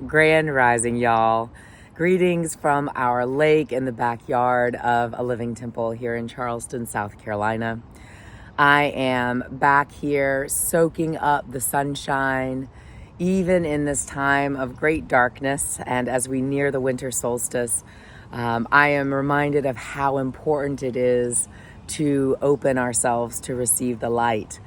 Grand Rising, y'all. Greetings from our lake in the backyard of a Living Temple here in Charleston, South Carolina. I am back here soaking up the sunshine, even in this time of great darkness. And as we near the winter solstice, I am reminded of how important it is to open ourselves to receive the light.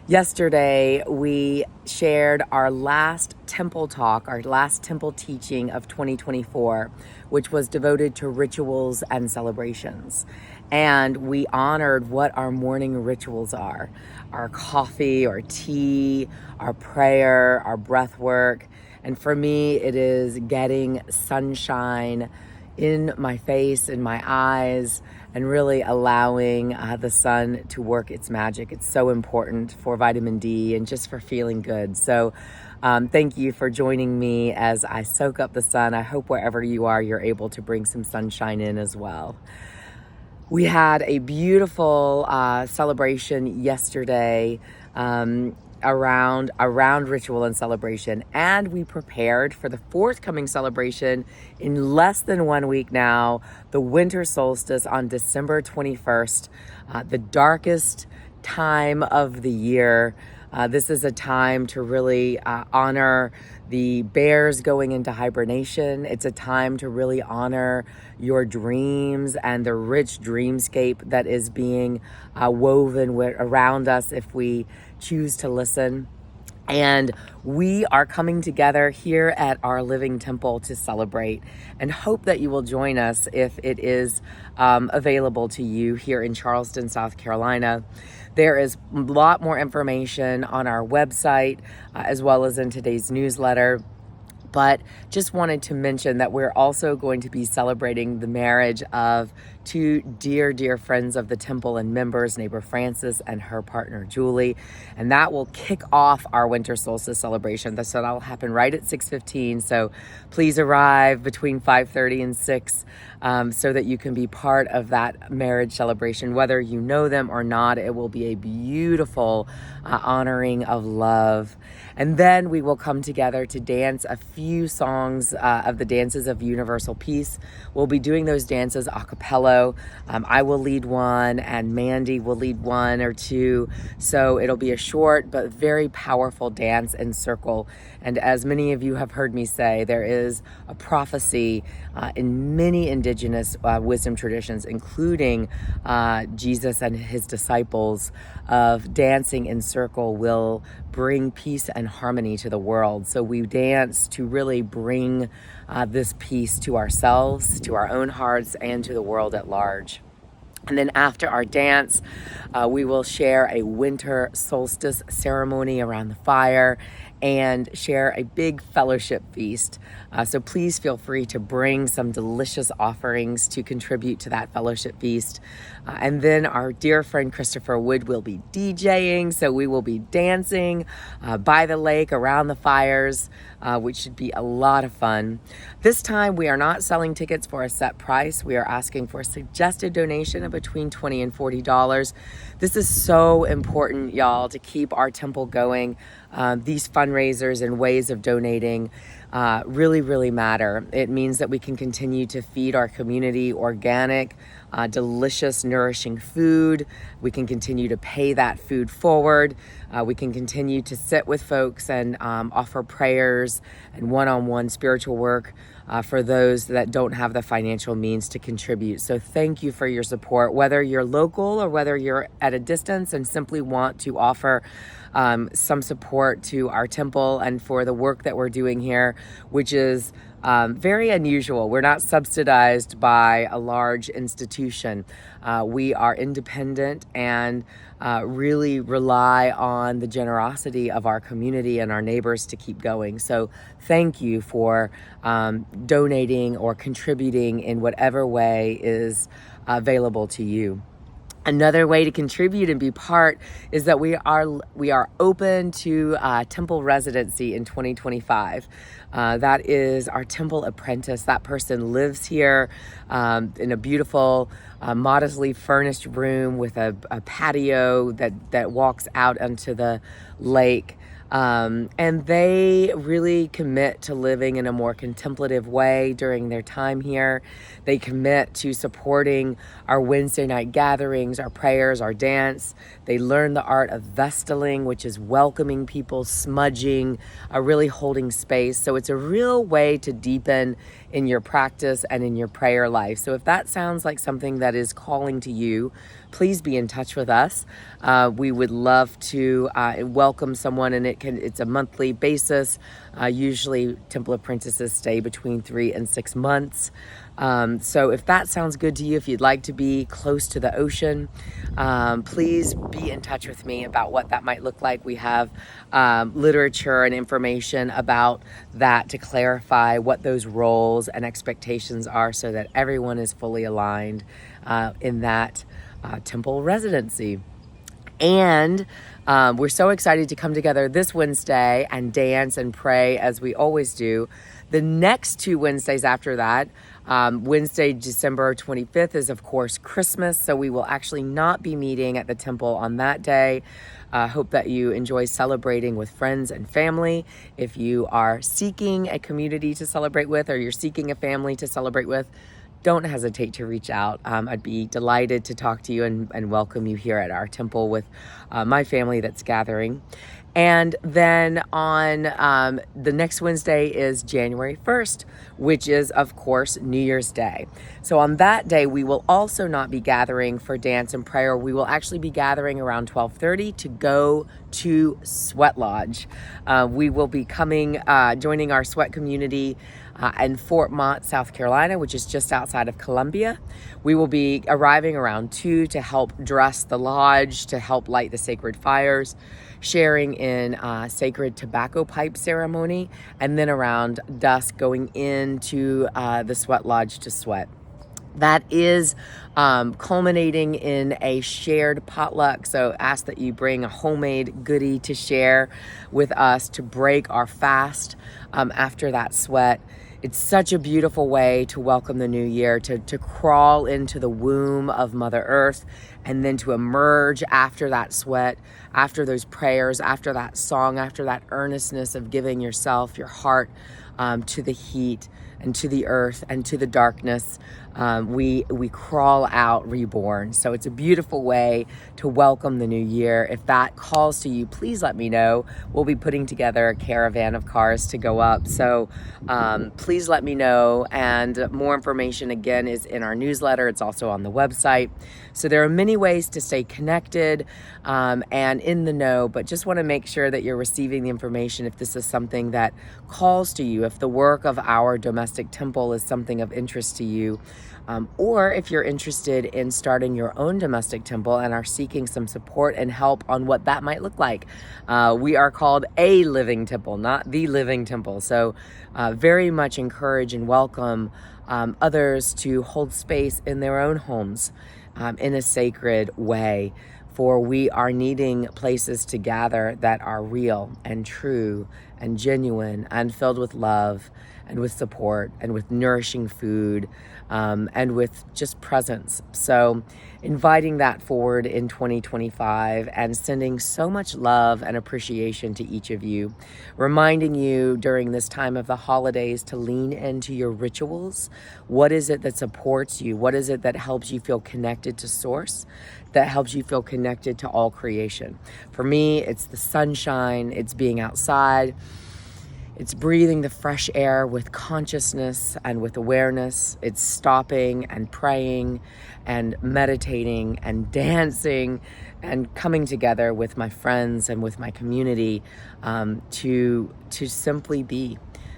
Yesterday, we shared our last temple talk, our last temple teaching of 2024, which was devoted to rituals and celebrations. And we honored what our morning rituals are: our coffee or tea, our prayer, our breath work. And for me, it is getting sunshine in my face, in my eyes, and really allowing the sun to work its magic. It's so important for vitamin D and just for feeling good. So thank you for joining me as I soak up the sun. I hope wherever you are, you're able to bring some sunshine in as well. We had a beautiful celebration yesterday around ritual and celebration, and we prepared for the forthcoming celebration in less than 1 week now, the winter solstice on December 21st, the darkest time of the year. This is a time to really honor the bears going into hibernation. It's a time to really honor your dreams and the rich dreamscape that is being woven around us if we choose to listen. And we are coming together here at our Living Temple to celebrate, and hope that you will join us if it is available to you here in Charleston, South Carolina. There is a lot more information on our website as well as in today's newsletter. But just wanted to mention that we're also going to be celebrating the marriage of two dear friends of the temple and members, neighbor Frances and her partner Julie. And that will kick off our winter solstice celebration. So that'll happen right at 6:15. So please arrive between 5:30 and 6 so that you can be part of that marriage celebration. Whether you know them or not, it will be a beautiful honoring of love. And then we will come together to dance a few songs of the dances of universal peace. We'll be doing those dances a cappella. I will lead one and Mandy will lead one or two. So it'll be a short but very powerful dance and circle. And as many of you have heard me say, there is a prophecy in many indigenous wisdom traditions, including Jesus and his disciples, of dancing in circle will bring peace and harmony to the world. So we dance to really bring this peace to ourselves, to our own hearts, and to the world at large. And then after our dance, we will share a winter solstice ceremony around the fire and share a big fellowship feast. So please feel free to bring some delicious offerings to contribute to that fellowship feast. And then our dear friend Christopher Wood will be DJing. So we will be dancing by the lake around the fires, which should be a lot of fun. This time we are not selling tickets for a set price. We are asking for a suggested donation of between $20 and $40. This is so important, y'all, to keep our temple going. These fundraisers and ways of donating really matter. It means that we can continue to feed our community organic, delicious, nourishing food. We can continue to pay that food forward. We can continue to sit with folks and offer prayers and one-on-one spiritual work for those that don't have the financial means to contribute. So thank you for your support, whether you're local or whether you're at a distance and simply want to offer some support to our temple and for the work that we're doing here, which is very unusual. We're not subsidized by a large institution. We are independent and really rely on the generosity of our community and our neighbors to keep going. So thank you for donating or contributing in whatever way is available to you. Another way to contribute and be part is that we are open to temple residency in 2025. That is our temple apprentice. That person lives here in a beautiful, modestly furnished room with a patio that walks out onto the lake. And they really commit to living in a more contemplative way during their time here. They commit to supporting our Wednesday night gatherings, our prayers, our dance. They learn the art of vestaling, which is welcoming people, smudging, really holding space. So it's a real way to deepen in your practice and in your prayer life. So if that sounds like something that is calling to you, please be in touch with us. We would love to welcome someone, and it's a monthly basis. Usually Temple apprentices stay between 3 and 6 months. So if that sounds good to you, if you'd like to be close to the ocean, please be in touch with me about what that might look like. We have literature and information about that to clarify what those roles and expectations are so that everyone is fully aligned in that temple residency. And we're so excited to come together this Wednesday and dance and pray as we always do. The next 2 Wednesdays after that, Wednesday, December 25th is, of course, Christmas. So we will actually not be meeting at the temple on that day. Hope that you enjoy celebrating with friends and family. If you are seeking a community to celebrate with, or you're seeking a family to celebrate with, don't hesitate to reach out. I'd be delighted to talk to you and welcome you here at our temple with my family that's gathering. And then on the next Wednesday is January 1st, which is, of course, New Year's Day. So on that day, we will also not be gathering for dance and prayer. We will actually be gathering around 12:30 to go to Sweat Lodge. We will be joining our sweat community in Fort Mott, South Carolina, which is just outside of Columbia. We will be arriving around 2 to help dress the lodge, to help light the sacred fires, sharing in sacred tobacco pipe ceremony, and then around dusk going into the sweat lodge to sweat. That is culminating in a shared potluck. So ask that you bring a homemade goodie to share with us to break our fast after that sweat. It's such a beautiful way to welcome the new year, to crawl into the womb of Mother Earth, and then to emerge after that sweat, after those prayers, after that song, after that earnestness of giving yourself, your heart to the heat and to the earth and to the darkness. We crawl out reborn. So it's a beautiful way to welcome the new year. If that calls to you, please let me know. We'll be putting together a caravan of cars to go up. So please let me know. And more information, again, is in our newsletter. It's also on the website. So there are many ways to stay connected and in the know, but just want to make sure that you're receiving the information if this is something that calls to you, if the work of our domestic temple is something of interest to you. Or if you're interested in starting your own domestic temple and are seeking some support and help on what that might look like. We are called a living temple, not the living temple. So very much encourage and welcome others to hold space in their own homes in a sacred way. For we are needing places to gather that are real and true and genuine and filled with love and with support and with nourishing food and with just presence. So inviting that forward in 2025 and sending so much love and appreciation to each of you, reminding you during this time of the holidays to lean into your rituals. What is it that supports you? What is it that helps you feel connected to Source, that helps you feel connected to all creation? For me, it's the sunshine, it's being outside, it's breathing the fresh air with consciousness and with awareness. It's stopping and praying and meditating and dancing and coming together with my friends and with my community to simply be,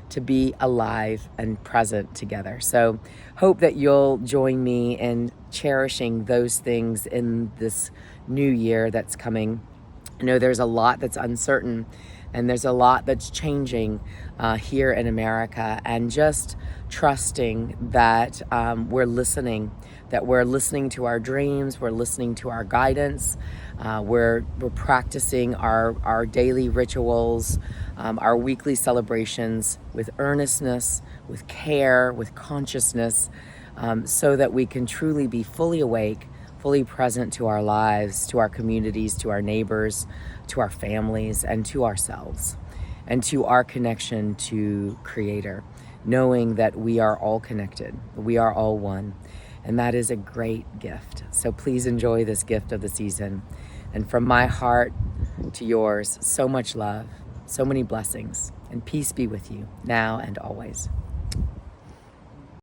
to be alive and present together. So hope that you'll join me in cherishing those things in this new year that's coming. I know there's a lot that's uncertain and there's a lot that's changing here in America, and just trusting that we're listening to our dreams, we're listening to our guidance, we're practicing our daily rituals, our weekly celebrations with earnestness, with care, with consciousness, so that we can truly be fully awake, fully present to our lives, to our communities, to our neighbors, to our families, and to ourselves, and to our connection to Creator, knowing that we are all connected, we are all one, and that is a great gift. So please enjoy this gift of the season. And from my heart to yours, so much love, so many blessings, and peace be with you now and always.